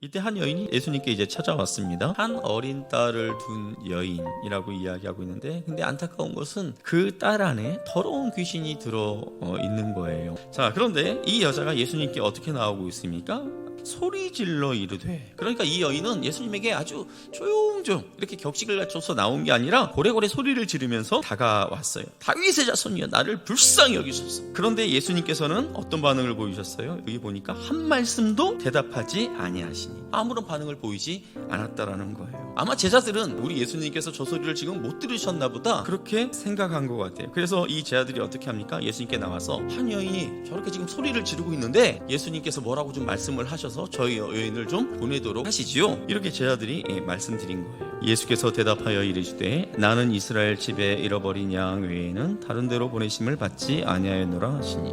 이때 한 여인이 예수님께 이제 찾아왔습니다. 한 어린 딸을 둔 여인이라고 이야기하고 있는데, 근데 안타까운 것은 그 딸 안에 더러운 귀신이 들어 있는 거예요. 자, 그런데 이 여자가 예수님께 어떻게 나오고 있습니까? 소리 질러 이르되. 그러니까 이 여인은 예수님에게 아주 조용조용 이렇게 격식을 갖춰서 나온 게 아니라 고래고래 소리를 지르면서 다가왔어요. 다윗의 자손이여 나를 불쌍히 여기소서. 그런데 예수님께서는 어떤 반응을 보이셨어요? 여기 보니까 한 말씀도 대답하지 아니하시니 아무런 반응을 보이지 않았다라는 거예요. 아마 제자들은 우리 예수님께서 저 소리를 지금 못 들으셨나 보다 그렇게 생각한 것 같아요. 그래서 이 제자들이 어떻게 합니까? 예수님께 나와서 한 여인이 저렇게 지금 소리를 지르고 있는데 예수님께서 뭐라고 좀 말씀을 하셔서 저희 여인을 좀 보내도록 하시지요. 이렇게 제자들이 말씀드린 거예요. 예수께서 대답하여 이르시되 나는 이스라엘 집에 잃어버린 양 외에는 다른 데로 보내심을 받지 아니하였노라 하시니.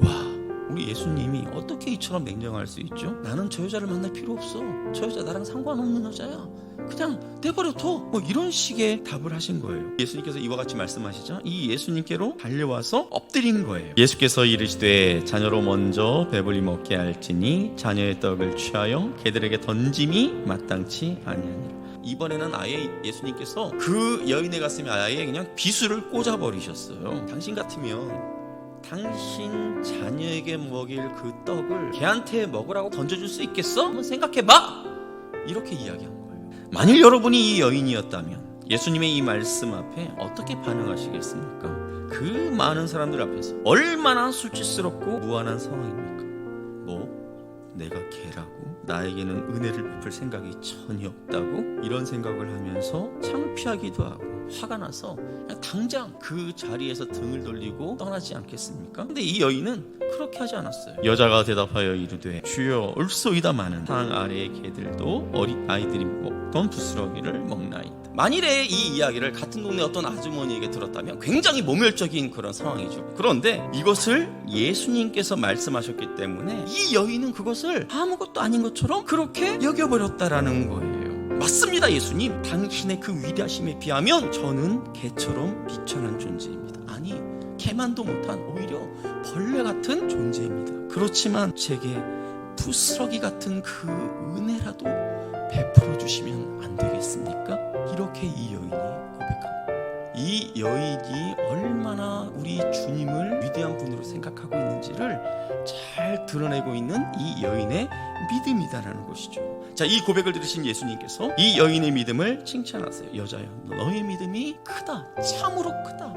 와, 우리 예수님이 어떻게 이처럼 냉정할 수 있죠? 나는 저 여자를 만날 필요 없어. 저 여자 나랑 상관없는 여자야. 그냥 내버려둬. 뭐 이런 식의 답을 하신 거예요. 예수님께서 이와 같이 말씀하시자 이 예수님께로 달려와서 엎드린 거예요. 예수께서 이르시되 자녀로 먼저 배불리 먹게 할지니 자녀의 떡을 취하여 개들에게 던짐이 마땅치 아니하니라. 이번에는 아예 예수님께서 그 여인의 가슴에 아예 그냥 비수를 꽂아버리셨어요. 당신 같으면 당신 자녀에게 먹일 그 떡을 걔한테 먹으라고 던져줄 수 있겠어? 한번 생각해봐! 이렇게 이야기한 거예요. 만일 여러분이 이 여인이었다면 예수님의 이 말씀 앞에 어떻게 반응하시겠습니까? 그 많은 사람들 앞에서 얼마나 수치스럽고 무한한 상황입니까? 뭐? 내가 걔라고? 나에게는 은혜를 베풀 생각이 전혀 없다고? 이런 생각을 하면서 창피하기도 하고 화가 나서 그냥 당장 그 자리에서 등을 돌리고 떠나지 않겠습니까? 근데 이 여인은 그렇게 하지 않았어요. 여자가 대답하여 이르되 주여 올소이다마는 상 아래의 개들도 어린 아이들이 먹던 부스러기를 먹나이다. 만일에 이 이야기를 같은 동네 어떤 아주머니에게 들었다면 굉장히 모멸적인 그런 상황이죠. 그런데 이것을 예수님께서 말씀하셨기 때문에 이 여인은 그것을 아무것도 아닌 것처럼 그렇게 여겨버렸다라는 거예요. 맞습니다, 예수님. 당신의 그 위대하심에 비하면 저는 개처럼 비천한 존재입니다. 아니, 개만도 못한 오히려 벌레 같은 존재입니다. 그렇지만 제게 부스러기 같은 그 은혜라도 베풀어 주시면 안 되겠습니까? 이렇게 이 여인이 고백합니다. 이 여인이 얼마나 우리 주님을 위대한 분으로 생각하고 있는지를 잘 드러내고 있는 이 여인의 믿음이다라는 것이죠. 자, 이 고백을 들으신 예수님께서 이 여인의 믿음을 칭찬하세요. 여자야, 너의 믿음이 크다. 참으로 크다.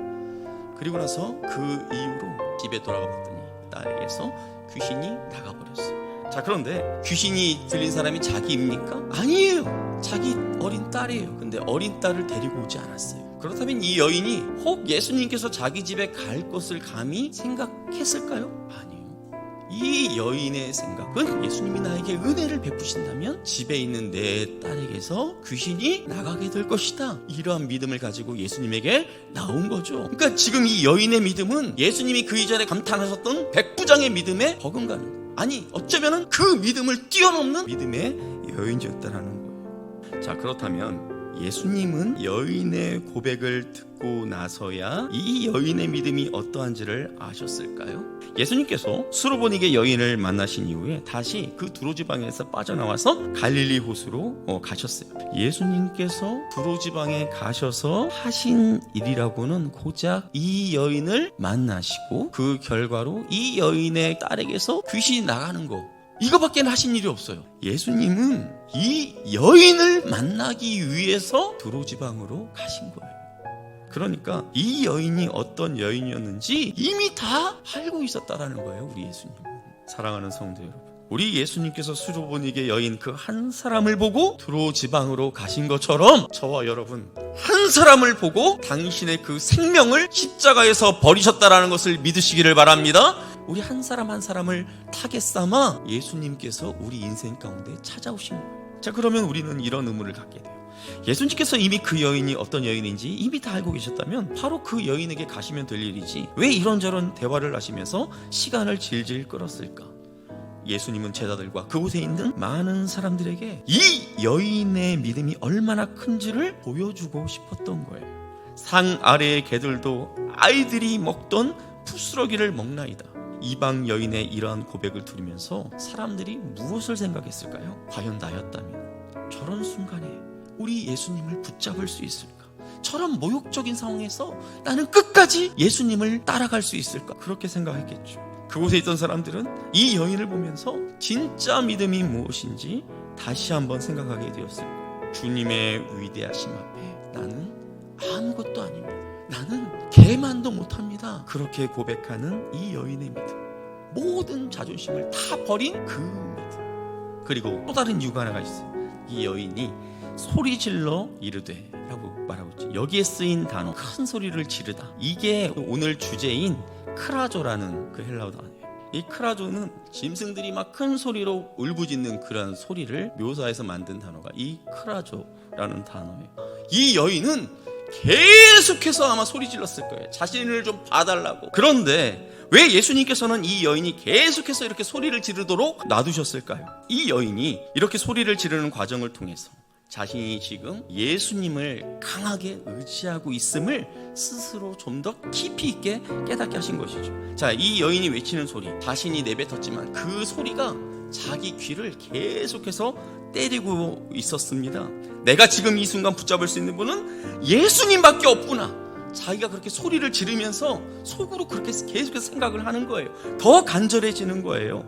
그리고 나서 그 이후로 집에 돌아가 봤더니 딸에게서 귀신이 나가버렸어요. 자, 그런데 귀신이 들린 사람이 자기입니까? 아니에요. 자기 어린 딸이에요. 근데 어린 딸을 데리고 오지 않았어요. 그렇다면 이 여인이 혹 예수님께서 자기 집에 갈 것을 감히 생각했을까요? 아니에요. 이 여인의 생각은 예수님이 나에게 은혜를 베푸신다면 집에 있는 내 딸에게서 귀신이 나가게 될 것이다. 이러한 믿음을 가지고 예수님에게 나온 거죠. 그러니까 지금 이 여인의 믿음은 예수님이 그 이전에 감탄하셨던 백부장의 믿음에 버금가는 거예요. 아니, 어쩌면 그 믿음을 뛰어넘는 믿음의 여인이었다라는 거예요. 자, 그렇다면 예수님은 여인의 고백을 듣고 나서야 이 여인의 믿음이 어떠한지를 아셨을까요? 예수님께서 수로보니게 여인을 만나신 이후에 다시 그 두로지방에서 빠져나와서 갈릴리 호수로 가셨어요. 예수님께서 두로지방에 가셔서 하신 일이라고는 고작 이 여인을 만나시고 그 결과로 이 여인의 딸에게서 귀신이 나가는 거, 이거밖에 하신 일이 없어요. 예수님은 이 여인을 만나기 위해서 두로지방으로 가신 거예요. 그러니까 이 여인이 어떤 여인이었는지 이미 다 알고 있었다라는 거예요, 우리 예수님. 사랑하는 성도 여러분, 우리 예수님께서 수로보니게 여인 그 한 사람을 보고 두로지방으로 가신 것처럼 저와 여러분 한 사람을 보고 당신의 그 생명을 십자가에서 버리셨다라는 것을 믿으시기를 바랍니다. 우리 한 사람 한 사람을 타겟 삼아 예수님께서 우리 인생 가운데 찾아오신 거예요. 자, 그러면 우리는 이런 의문을 갖게 돼요. 예수님께서 이미 그 여인이 어떤 여인인지 이미 다 알고 계셨다면 바로 그 여인에게 가시면 될 일이지 왜 이런저런 대화를 하시면서 시간을 질질 끌었을까? 예수님은 제자들과 그곳에 있는 많은 사람들에게 이 여인의 믿음이 얼마나 큰지를 보여주고 싶었던 거예요. 상 아래의 개들도 아이들이 먹던 부스러기를 먹나이다. 이방 여인의 이러한 고백을 들으면서 사람들이 무엇을 생각했을까요? 과연 나였다면 저런 순간에 우리 예수님을 붙잡을 수 있을까? 저런 모욕적인 상황에서 나는 끝까지 예수님을 따라갈 수 있을까? 그렇게 생각했겠죠. 그곳에 있던 사람들은 이 여인을 보면서 진짜 믿음이 무엇인지 다시 한번 생각하게 되었을 거예요. 주님의 위대하심 앞에 나는 아무것도 아닙니다. 나는 개만도 못합니다. 그렇게 고백하는 이 여인의 믿음, 모든 자존심을 다 버린 그 믿음. 그리고 또 다른 이유가 하나가 있어요. 이 여인이 소리질러 이르되 라고 말하고 있죠. 여기에 쓰인 단어, 큰 소리를 지르다, 이게 오늘 주제인 크라조라는 그 헬라어 단어예요. 이 크라조는 짐승들이 막 큰 소리로 울부짖는 그런 소리를 묘사해서 만든 단어가 이 크라조라는 단어예요. 이 여인은 계속해서 아마 소리 질렀을 거예요. 자신을 좀 봐달라고. 그런데 왜 예수님께서는 이 여인이 계속해서 이렇게 소리를 지르도록 놔두셨을까요? 이 여인이 이렇게 소리를 지르는 과정을 통해서 자신이 지금 예수님을 강하게 의지하고 있음을 스스로 좀 더 깊이 있게 깨닫게 하신 것이죠. 자, 이 여인이 외치는 소리, 자신이 내뱉었지만 그 소리가 자기 귀를 계속해서 때리고 있었습니다. 내가 지금 이 순간 붙잡을 수 있는 분은 예수님밖에 없구나. 자기가 그렇게 소리를 지르면서 속으로 그렇게 계속해서 생각을 하는 거예요. 더 간절해지는 거예요.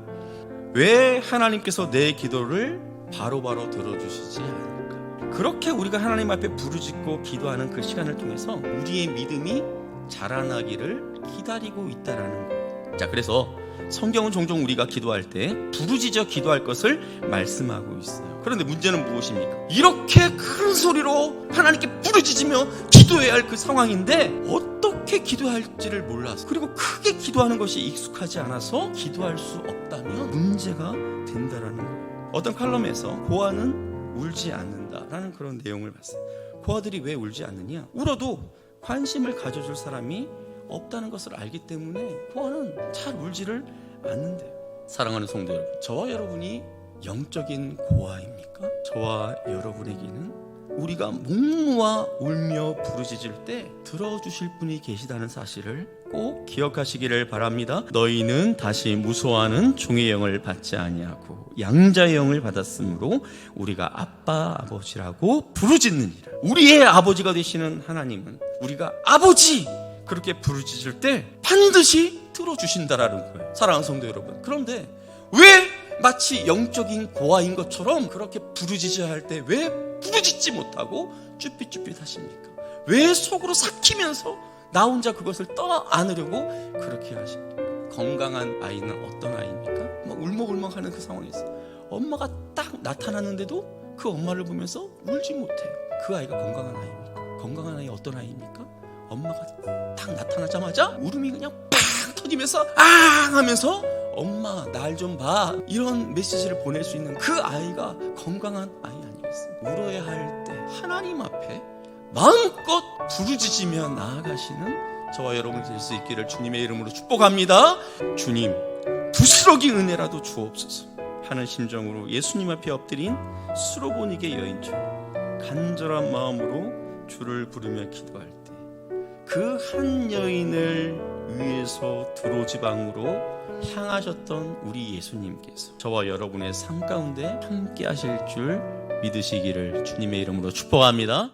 왜 하나님께서 내 기도를 바로바로 들어주시지 않을까? 그렇게 우리가 하나님 앞에 부르짖고 기도하는 그 시간을 통해서 우리의 믿음이 자라나기를 기다리고 있다라는 거예요. 자, 그래서 성경은 종종 우리가 기도할 때 부르짖어 기도할 것을 말씀하고 있어요. 그런데 문제는 무엇입니까? 이렇게 큰 소리로 하나님께 부르짖으며 기도해야 할 그 상황인데 어떻게 기도해야 할지를 몰라서, 그리고 크게 기도하는 것이 익숙하지 않아서 기도할 수 없다면 문제가 된다라는 거예요. 어떤 칼럼에서 고아는 울지 않는다라는 그런 내용을 봤어요. 고아들이 왜 울지 않느냐? 울어도 관심을 가져줄 사람이 없다는 것을 알기 때문에 고아는 잘 울지를 않는데요. 사랑하는 성도 여러분, 저와 여러분이 영적인 고아입니까? 저와 여러분에게는 우리가 목놓아 울며 부르짖을 때 들어주실 분이 계시다는 사실을 꼭 기억하시기를 바랍니다. 너희는 다시 무소하는 종의 영을 받지 아니하고 양자의 영을 받았으므로 우리가 아빠 아버지라고 부르짖느니라. 우리의 아버지가 되시는 하나님은 우리가 아버지 그렇게 부르짖을 때 반드시 들어주신다라는 거예요. 사랑하는 성도 여러분, 그런데 왜 마치 영적인 고아인 것처럼 그렇게 부르짖어야 할 때 왜 부르짖지 못하고 쭈삣쭈삣 하십니까? 왜 속으로 삭히면서 나 혼자 그것을 떠안으려고 그렇게 하십니까? 건강한 아이는 어떤 아이입니까? 막 울먹울먹하는 그 상황에서 엄마가 딱 나타났는데도 그 엄마를 보면서 울지 못해요. 그 아이가 건강한 아이입니까? 건강한 아이 어떤 아이입니까? 엄마가 딱 나타나자마자 울음이 그냥 팍 터지면서 앙 하면서 엄마 날 좀 봐, 이런 메시지를 보낼 수 있는 그 아이가 건강한 아이 아니겠습니까? 울어야 할 때 하나님 앞에 마음껏 부르짖으며 나아가시는 저와 여러분이 될 수 있기를 주님의 이름으로 축복합니다. 주님, 부스러기 은혜라도 주옵소서 하는 심정으로 예수님 앞에 엎드린 수로보니게 여인처럼 간절한 마음으로 주를 부르며 기도할 때 그 한 여인을 위해서 두로지방으로 향하셨던 우리 예수님께서 저와 여러분의 삶 가운데 함께 하실 줄 믿으시기를 주님의 이름으로 축복합니다.